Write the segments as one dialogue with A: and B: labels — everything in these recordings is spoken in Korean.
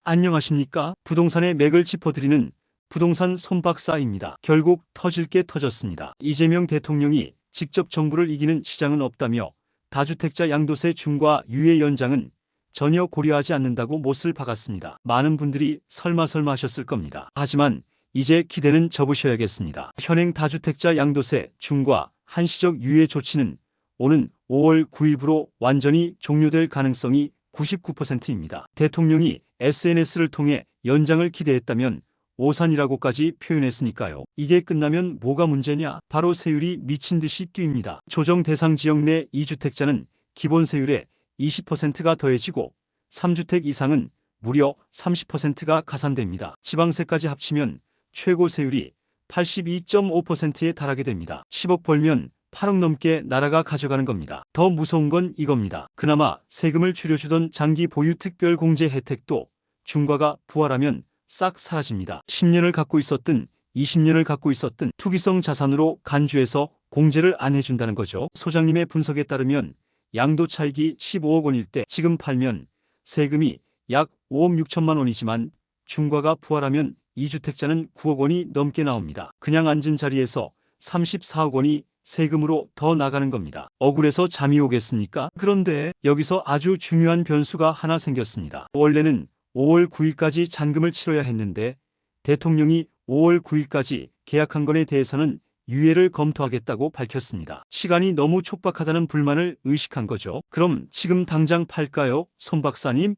A: 안녕하십니까? 부동산의 맥을 짚어드리는 부동산 손박사입니다. 결국 터질 게 터졌습니다. 이재명 대통령이 직접 정부를 이기는 시장은 없다며 다주택자 양도세 중과 유예 연장은 전혀 고려하지 않는다고 못을 박았습니다. 많은 분들이 설마 하셨을 겁니다. 하지만 이제 기대는 접으셔야겠습니다. 현행 다주택자 양도세 중과 한시적 유예 조치는 오는 5월 9일부로 완전히 종료될 가능성이 99%입니다. 대통령이 SNS를 통해 연장을 기대했다면 오산이라고까지 표현했으니까요. 이게 끝나면 뭐가 문제냐? 바로 세율이 미친 듯이 뛰입니다. 조정 대상 지역 내 2주택자는 기본 세율에 20%가 더해지고 3주택 이상은 무려 30%가 가산됩니다. 지방세까지 합치면 최고 세율이 82.5%에 달하게 됩니다. 10억 벌면 8억 넘게 나라가 가져가는 겁니다. 더 무서운 건 이겁니다. 그나마 세금을 줄여주던 장기 보유 특별 공제 혜택도 중과가 부활하면 싹 사라집니다. 10년을 갖고 있었든 20년을 갖고 있었든 투기성 자산으로 간주해서 공제를 안 해준다는 거죠. 소장님의 분석에 따르면 양도 차익이 15억 원일 때 지금 팔면 세금이 약 5억 6천만 원이지만 중과가 부활하면 2주택자는 9억 원이 넘게 나옵니다. 그냥 앉은 자리에서 34억 원이 세금으로 더 나가는 겁니다. 억울해서 잠이 오겠습니까? 그런데 여기서 아주 중요한 변수가 하나 생겼습니다. 원래는 5월 9일까지 잔금을 치러야 했는데 대통령이 5월 9일까지 계약한 건에 대해서는 유예를 검토하겠다고 밝혔습니다. 시간이 너무 촉박하다는 불만을 의식한 거죠. 그럼 지금 당장 팔까요? 손 박사님?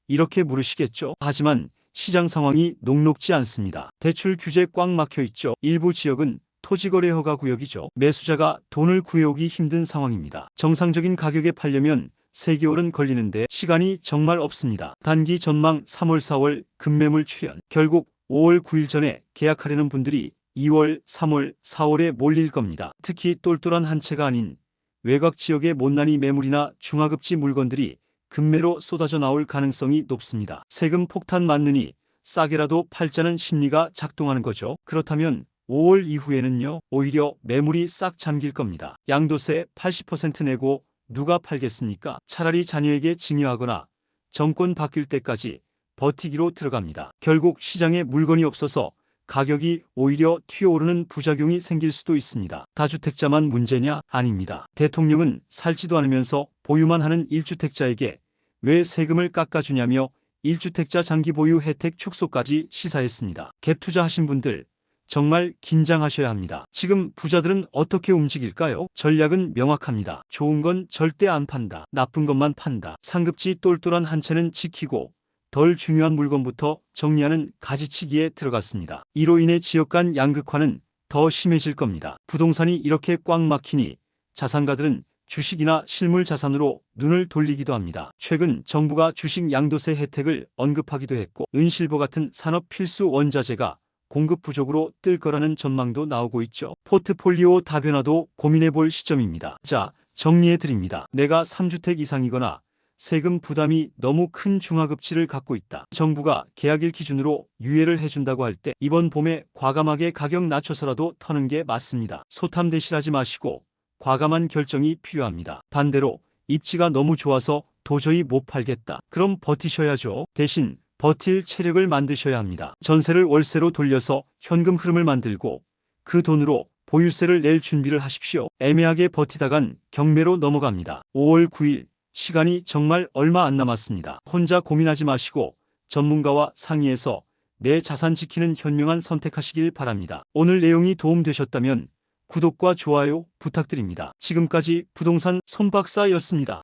A: 이렇게 물으시겠죠. 하지만 시장 상황이 녹록지 않습니다. 대출 규제 꽉 막혀 있죠. 일부 지역은 토지거래 허가 구역이죠. 매수자가 돈을 구해오기 힘든 상황입니다. 정상적인 가격에 팔려면 3개월은 걸리는데 시간이 정말 없습니다. 단기 전망 3월 4월 급매물 출현. 결국 5월 9일 전에 계약하려는 분들이 2월 3월 4월에 몰릴 겁니다. 특히 똘똘한 한 채가 아닌 외곽 지역의 못난이 매물이나 중하급지 물건들이 급매로 쏟아져 나올 가능성이 높습니다. 세금 폭탄 맞느니 싸게라도 팔자는 심리가 작동하는 거죠. 그렇다면 5월 이후에는요, 오히려 매물이 싹 잠길 겁니다. 양도세 80% 내고 누가 팔겠습니까? 차라리 자녀에게 증여하거나 정권 바뀔 때까지 버티기로 들어갑니다. 결국 시장에 물건이 없어서 가격이 오히려 튀어오르는 부작용이 생길 수도 있습니다. 다주택자만 문제냐? 아닙니다. 대통령은 살지도 않으면서 보유만 하는 1주택자에게 왜 세금을 깎아주냐며 1주택자 장기 보유 혜택 축소까지 시사했습니다. 갭 투자하신 분들 정말 긴장하셔야 합니다. 지금 부자들은 어떻게 움직일까요? 전략은 명확합니다. 좋은 건 절대 안 판다. 나쁜 것만 판다. 상급지 똘똘한 한 채는 지키고 덜 중요한 물건부터 정리하는 가지치기에 들어갔습니다. 이로 인해 지역 간 양극화는 더 심해질 겁니다. 부동산이 이렇게 꽉 막히니 자산가들은 주식이나 실물 자산으로 눈을 돌리기도 합니다. 최근 정부가 주식 양도세 혜택을 언급하기도 했고 은실버 같은 산업 필수 원자재가 공급 부족으로 뜰 거라는 전망도 나오고 있죠. 포트폴리오 다변화도 고민해 볼 시점입니다. 자, 정리해 드립니다. 내가 3주택 이상이거나 세금 부담이 너무 큰 중하급지를 갖고 있다. 정부가 계약일 기준으로 유예를 해준다고 할 때 이번 봄에 과감하게 가격 낮춰서라도 터는 게 맞습니다. 소탐대실하지 마시고 과감한 결정이 필요합니다. 반대로 입지가 너무 좋아서 도저히 못 팔겠다. 그럼 버티셔야죠. 대신 버틸 체력을 만드셔야 합니다. 전세를 월세로 돌려서 현금 흐름을 만들고 그 돈으로 보유세를 낼 준비를 하십시오. 애매하게 버티다간 경매로 넘어갑니다. 5월 9일 시간이 정말 얼마 안 남았습니다. 혼자 고민하지 마시고 전문가와 상의해서 내 자산 지키는 현명한 선택하시길 바랍니다. 오늘 내용이 도움되셨다면 구독과 좋아요 부탁드립니다. 지금까지 부동산 손박사였습니다.